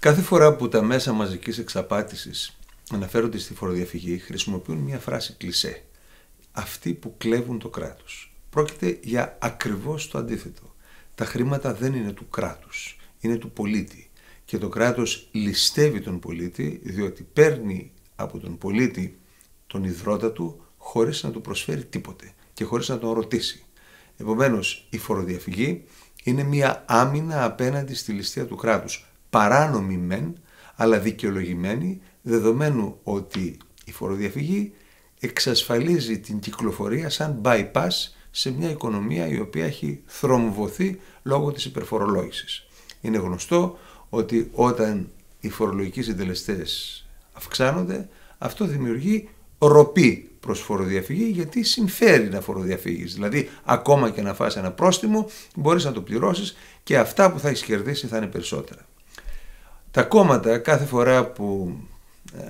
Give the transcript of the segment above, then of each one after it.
Κάθε φορά που τα μέσα μαζικής εξαπάτησης αναφέρονται στη φοροδιαφυγή, χρησιμοποιούν μια φράση κλισέ. Αυτοί που κλέβουν το κράτος. Πρόκειται για ακριβώς το αντίθετο. Τα χρήματα δεν είναι του κράτους, είναι του πολίτη. Και το κράτος ληστεύει τον πολίτη, διότι παίρνει από τον πολίτη τον ιδρώτα του χωρίς να του προσφέρει τίποτε και χωρίς να τον ρωτήσει. Επομένως, η φοροδιαφυγή είναι μια άμυνα απέναντι στη ληστεία του κράτους. Παράνομη μεν, αλλά δικαιολογημένη, δεδομένου ότι η φοροδιαφυγή εξασφαλίζει την κυκλοφορία σαν bypass σε μια οικονομία η οποία έχει θρομβωθεί λόγω της υπερφορολόγησης. Είναι γνωστό ότι όταν οι φορολογικοί συντελεστές αυξάνονται, αυτό δημιουργεί ροπή προς φοροδιαφυγή, γιατί συμφέρει να φοροδιαφύγεις. Δηλαδή, ακόμα και να φας ένα πρόστιμο, μπορείς να το πληρώσεις και αυτά που θα έχεις κερδίσει θα είναι περισσότερα. Τα κόμματα κάθε φορά που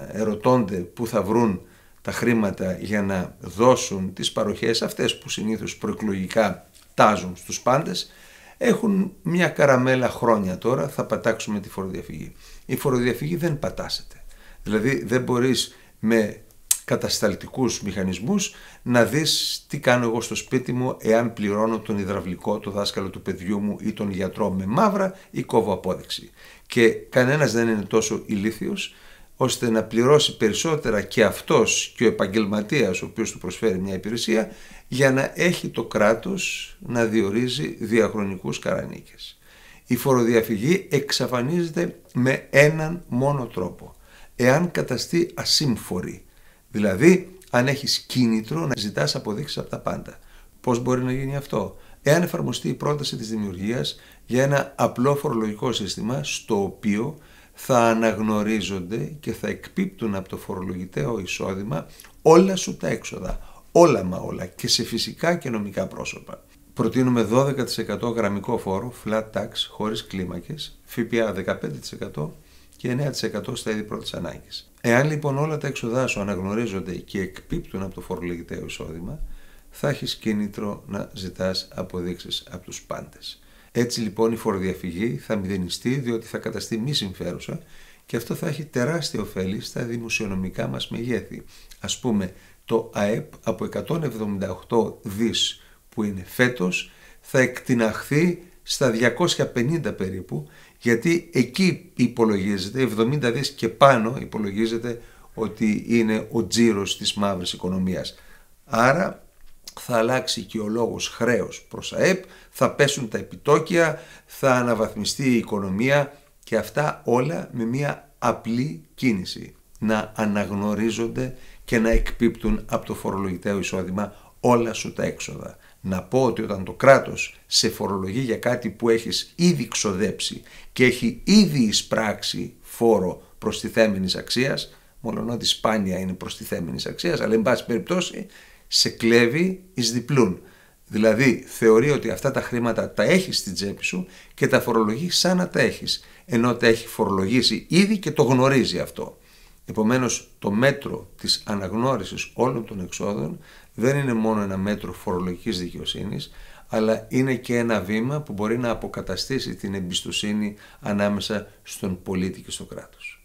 ερωτώνται πού θα βρουν τα χρήματα για να δώσουν τις παροχές αυτές που συνήθως προεκλογικά τάζουν στους πάντες, έχουν μια καραμέλα χρόνια τώρα, θα πατάξουμε τη φοροδιαφυγή. Η φοροδιαφυγή δεν πατάσεται. Δηλαδή δεν μπορείς με κατασταλτικούς μηχανισμούς να δεις τι κάνω εγώ στο σπίτι μου εάν πληρώνω τον υδραυλικό, το δάσκαλο του παιδιού μου ή τον γιατρό με μαύρα ή κόβω απόδειξη. Και κανένας δεν είναι τόσο ηλίθιος ώστε να πληρώσει περισσότερα και αυτός και ο επαγγελματίας ο οποίος του προσφέρει μια υπηρεσία για να έχει το κράτος να διορίζει διαχρονικούς καρανίκες. Η φοροδιαφυγή εξαφανίζεται με έναν μόνο τρόπο. Εάν καταστεί ασύμφορη, δηλαδή αν έχεις κίνητρο να ζητάς αποδείξεις από τα πάντα. Πώς μπορεί να γίνει αυτό? Εάν εφαρμοστεί η πρόταση της δημιουργίας για ένα απλό φορολογικό σύστημα στο οποίο θα αναγνωρίζονται και θα εκπίπτουν από το φορολογητέο εισόδημα όλα σου τα έξοδα, όλα μα όλα, και σε φυσικά και νομικά πρόσωπα. Προτείνουμε 12% γραμμικό φόρο, flat tax, χωρίς κλίμακες, ΦΠΑ 15% και 9% στα είδη πρώτης ανάγκης. Εάν λοιπόν όλα τα έξοδά σου αναγνωρίζονται και εκπίπτουν από το φορολογητέο εισόδημα, θα έχεις κίνητρο να ζητάς αποδείξεις από τους πάντες. Έτσι λοιπόν η φοροδιαφυγή θα μηδενιστεί, διότι θα καταστεί μη συμφέρουσα και αυτό θα έχει τεράστια ωφέλη στα δημοσιονομικά μας μεγέθη. Ας πούμε, το ΑΕΠ από 178 δις που είναι φέτος θα εκτιναχθεί στα 250 περίπου, γιατί εκεί υπολογίζεται, 70 δις και πάνω υπολογίζεται ότι είναι ο τζίρος της μαύρης οικονομίας. Άρα θα αλλάξει και ο λόγος χρέος προς ΑΕΠ, θα πέσουν τα επιτόκια, θα αναβαθμιστεί η οικονομία και αυτά όλα με μια απλή κίνηση. Να αναγνωρίζονται και να εκπίπτουν από το φορολογητέο εισόδημα όλα σου τα έξοδα. Να πω ότι όταν το κράτος σε φορολογεί για κάτι που έχεις ήδη ξοδέψει και έχει ήδη εισπράξει φόρο προστιθέμενης αξίας, μολονότι σπάνια είναι προστιθέμενης αξίας, αλλά εν πάση περιπτώσει σε κλέβει εις διπλούν. Δηλαδή θεωρεί ότι αυτά τα χρήματα τα έχεις στην τσέπη σου και τα φορολογεί σαν να τα έχεις, ενώ τα έχει φορολογήσει ήδη και το γνωρίζει αυτό. Επομένως, το μέτρο της αναγνώρισης όλων των εξόδων δεν είναι μόνο ένα μέτρο φορολογικής δικαιοσύνης, αλλά είναι και ένα βήμα που μπορεί να αποκαταστήσει την εμπιστοσύνη ανάμεσα στον πολίτη και στο κράτος.